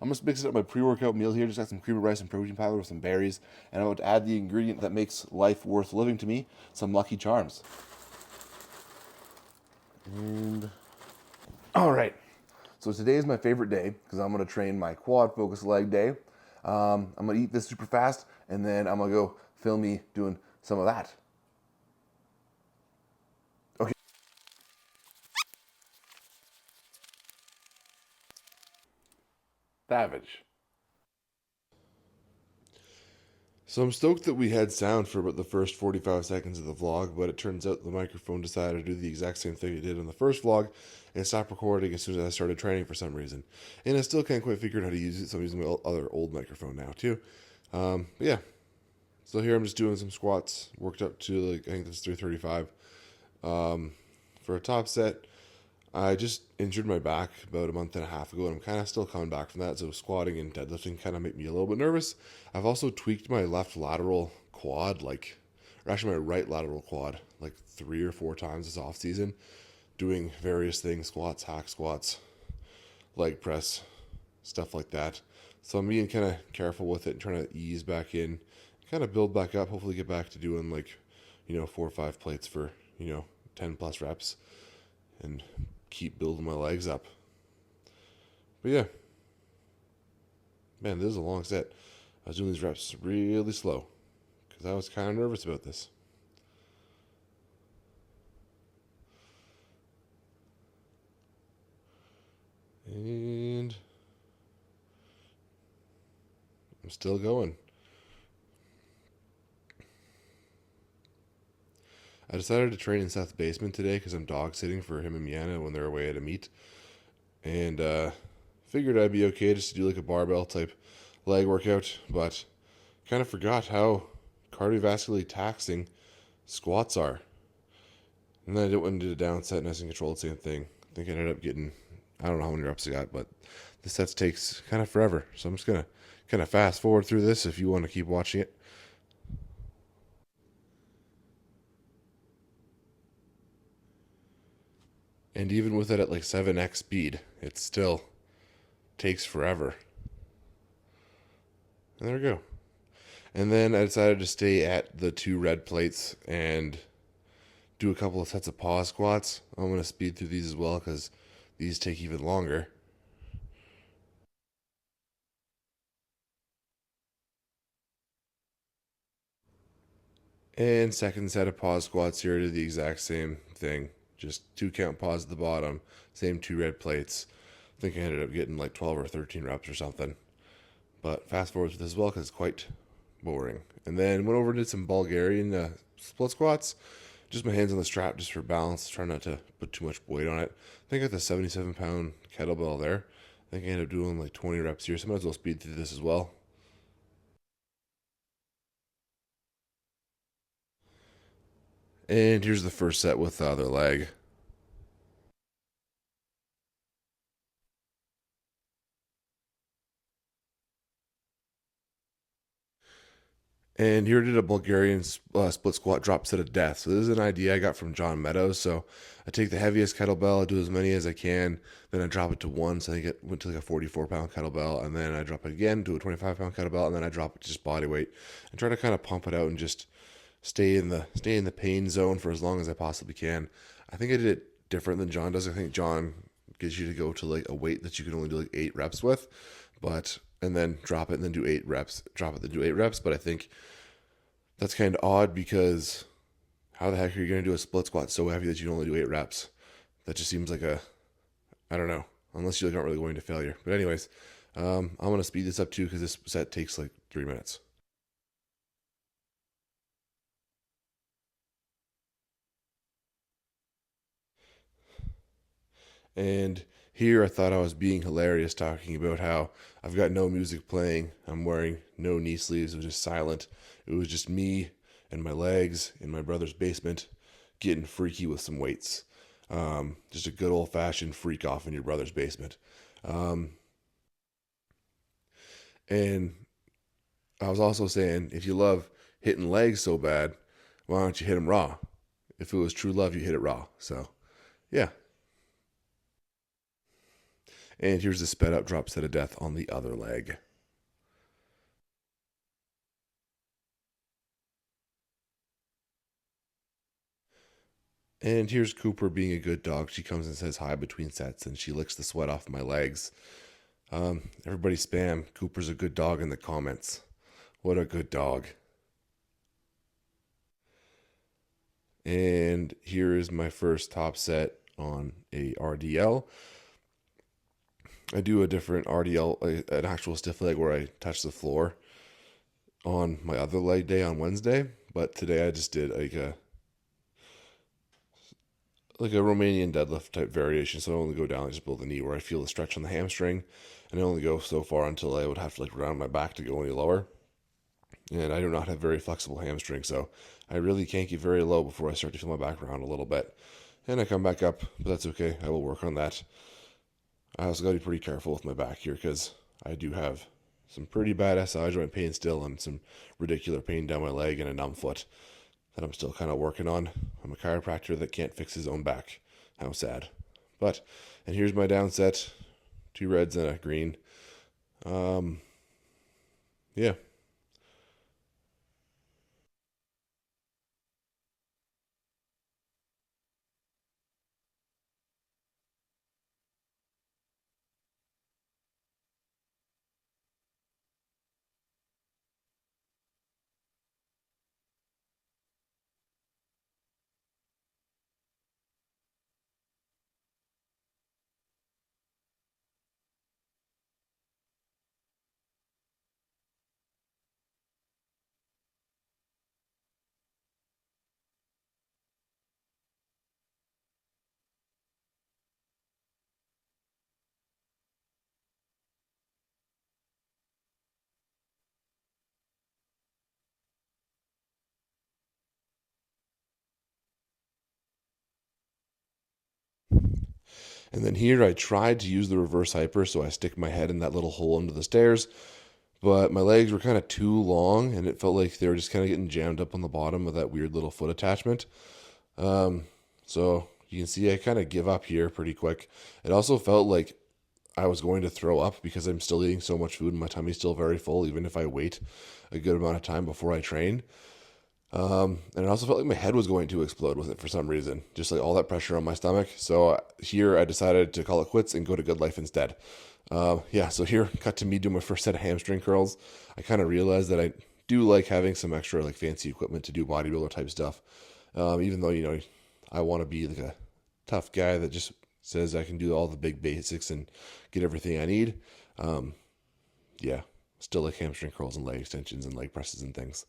I'm just mixing up my pre-workout meal here. Just got some cream of rice and protein powder with some berries, and I'm about to add the ingredient that makes life worth living to me: some Lucky Charms. And all right, so today is my favorite day because I'm gonna train my quad focus leg day. I'm gonna eat this super fast, and then I'm gonna go film me doing some of that. Okay. Savage. So I'm stoked that we had sound for about the first 45 seconds of the vlog, but it turns out the microphone decided to do the exact same thing it did in the first vlog and stopped recording as soon as I started training for some reason. And I still can't quite figure out how to use it, so I'm using my other old microphone now too. Yeah, so here I'm just doing some squats, worked up to like, I think that's 335. For a top set, I just injured my back about a month and a half ago, and I'm kind of still coming back from that. So squatting and deadlifting kind of make me a little bit nervous. I've also tweaked my left lateral quad, or actually my right lateral quad, like 3 or 4 times this off season, doing various things: squats, hack squats, leg press, stuff like that. So I'm being kind of careful with it and trying to ease back in, kind of build back up. Hopefully, get back to doing 4 or 5 plates for 10+ reps, and keep building my legs up. But yeah, man, this is a long set. I was doing these reps really slow because I was kind of nervous about this. And I'm still going. I decided to train in Seth's basement today because I'm dog sitting for him and Miana when they're away at a meet. And figured I'd be okay just to do like a barbell type leg workout, but kind of forgot how cardiovascularly taxing squats are. And then I did one did a down set, nice and controlled, same thing. I think I ended up getting, I don't know how many reps I got, but the sets takes kind of forever. So I'm just gonna kind of fast forward through this if you want to keep watching it. And even with it at like 7x speed, it still takes forever. And there we go. And then I decided to stay at the 2 red plates and do a couple of sets of pause squats. I'm going to speed through these as well because these take even longer. And second set of pause squats here, I did the exact same thing. Just 2 count pause at the bottom, same 2 red plates. I think I ended up getting like 12 or 13 reps or something. But fast forward to this as well because it's quite boring. And then went over and did some Bulgarian split squats. Just my hands on the strap just for balance. Try not to put too much weight on it. I think I got the 77-pound kettlebell there. I think I ended up doing like 20 reps here, so I might as well speed through this as well. And here's the first set with the other leg. And here I did a Bulgarian split squat drop set of death. So this is an idea I got from John Meadows. So I take the heaviest kettlebell, I do as many as I can, then I drop it to 1. So I think it went to like a 44-pound kettlebell, and then I drop it again to a 25-pound kettlebell, and then I drop it to just body weight, and try to kind of pump it out and just stay in the pain zone for as long as I possibly can. I think I did it different than John does. I think John gives you to go to like a weight that you can only do like 8 reps with, but and then drop it and then do 8 reps, drop it, then do 8 reps. But I think that's kind of odd because how the heck are you going to do a split squat so heavy that you only do 8 reps? That just seems like I don't know, unless you're not really going to failure. But anyways, I'm going to speed this up too because this set takes like 3 minutes. And here I thought I was being hilarious talking about how I've got no music playing, I'm wearing no knee sleeves, it was just silent. It was just me and my legs in my brother's basement getting freaky with some weights. Just a good old fashioned freak off in your brother's basement. Um, and I was also saying, if you love hitting legs so bad, why don't you hit them raw? If it was true love, you hit it raw. So, yeah. And here's the sped up drop set of death on the other leg. And here's Cooper being a good dog. She comes and says hi between sets, and she licks the sweat off my legs. Everybody spam Cooper's a good dog in the comments. What a good dog. And here is my first top set on a RDL. I do a different RDL, an actual stiff leg where I touch the floor on my other leg day on Wednesday. But today I just did like a Romanian deadlift type variation. So I only go down just below the knee where I feel the stretch on the hamstring, and I only go so far until I would have to like round my back to go any lower. And I do not have very flexible hamstring, so I really can't get very low before I start to feel my back round a little bit. And I come back up, but that's okay. I will work on that. I also got to be pretty careful with my back here because I do have some pretty bad SI joint pain still and some ridiculous pain down my leg and a numb foot that I'm still kind of working on. I'm a chiropractor that can't fix his own back. How sad. But, and here's my down set. 2 reds and a green. Yeah. And then here I tried to use the reverse hyper, so I stick my head in that little hole under the stairs, but my legs were kind of too long, and it felt like they were just kind of getting jammed up on the bottom of that weird little foot attachment. So you can see I kind of give up here pretty quick. It also felt like I was going to throw up because I'm still eating so much food and my tummy's still very full, even if I wait a good amount of time before I train. And it also felt like my head was going to explode with it for some reason, just like all that pressure on my stomach. So here I decided to call it quits and go to Good Life instead. Yeah, so here, cut to me doing my first set of hamstring curls. I kind of realized that I do like having some extra like fancy equipment to do bodybuilder type stuff. Even though, I want to be like a tough guy that just says I can do all the big basics and get everything I need. Um, yeah, still like hamstring curls and leg extensions and leg presses and things.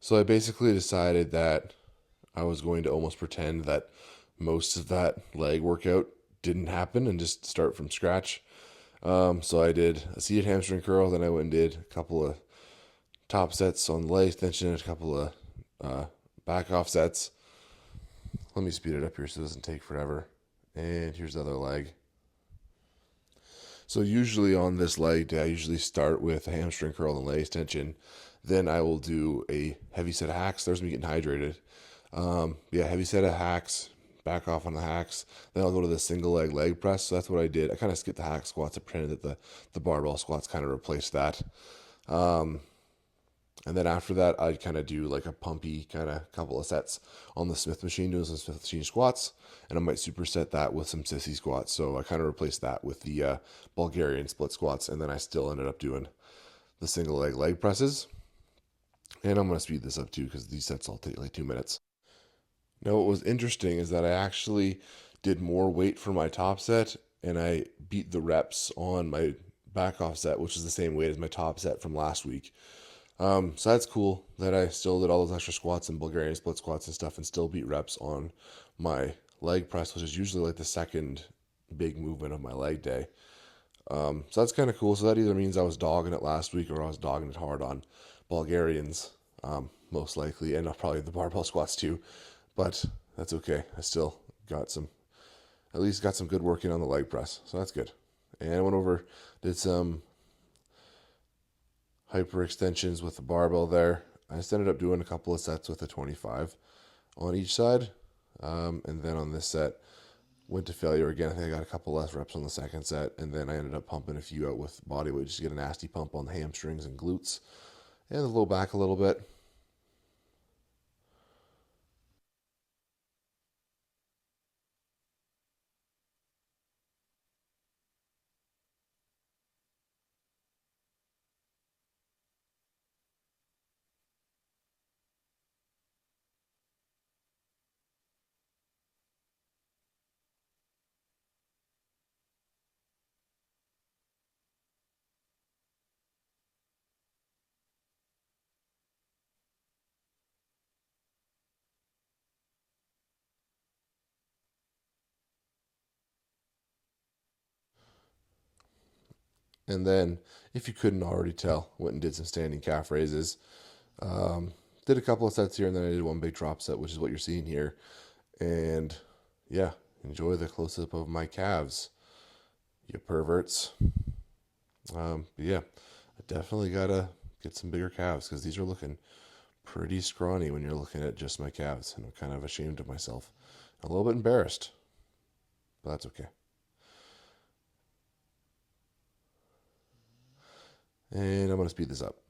So I basically decided that I was going to almost pretend that most of that leg workout didn't happen and just start from scratch. So I did a seated hamstring curl, then I went and did a couple of top sets on the leg extension and a couple of back off sets. Let me speed it up here so it doesn't take forever. And here's the other leg. So usually on this leg day, I usually start with a hamstring curl and leg extension. Then I will do a heavy set of hacks. There's me getting hydrated. Yeah, heavy set of hacks, back off on the hacks. Then I'll go to the single leg press. So that's what I did. I kind of skipped the hack squats. I pretended that the barbell squats kind of replaced that. And then after that, I'd kind of do like a pumpy kind of couple of sets on the Smith machine, doing some Smith machine squats. And I might superset that with some sissy squats. So I kind of replaced that with the Bulgarian split squats. And then I still ended up doing the single leg presses. And I'm going to speed this up too because these sets all take like 2 minutes. Now, what was interesting is that I actually did more weight for my top set and I beat the reps on my back off set, which is the same weight as my top set from last week. So that's cool that I still did all those extra squats and Bulgarian split squats and stuff and still beat reps on my leg press, which is usually like the second big movement of my leg day. So that's kind of cool. So that either means I was dogging it last week or I was dogging it hard on Bulgarians, most likely, and probably the barbell squats too. But that's okay. I still got some, at least got some good working on the leg press. So that's good. And I went over, did some hyper extensions with the barbell there. I just ended up doing a couple of sets with a 25 on each side. And then on this set, went to failure again. I think I got a couple less reps on the second set. And then I ended up pumping a few out with body weight just to get a nasty pump on the hamstrings and glutes and the low back a little bit. And then, if you couldn't already tell, went and did some standing calf raises. Did a couple of sets here, and then I did one big drop set, which is what you're seeing here. And yeah, enjoy the close up of my calves, you perverts. But yeah, I definitely gotta get some bigger calves because these are looking pretty scrawny when you're looking at just my calves, and I'm kind of ashamed of myself, a little bit embarrassed, but that's okay. And I'm gonna speed this up.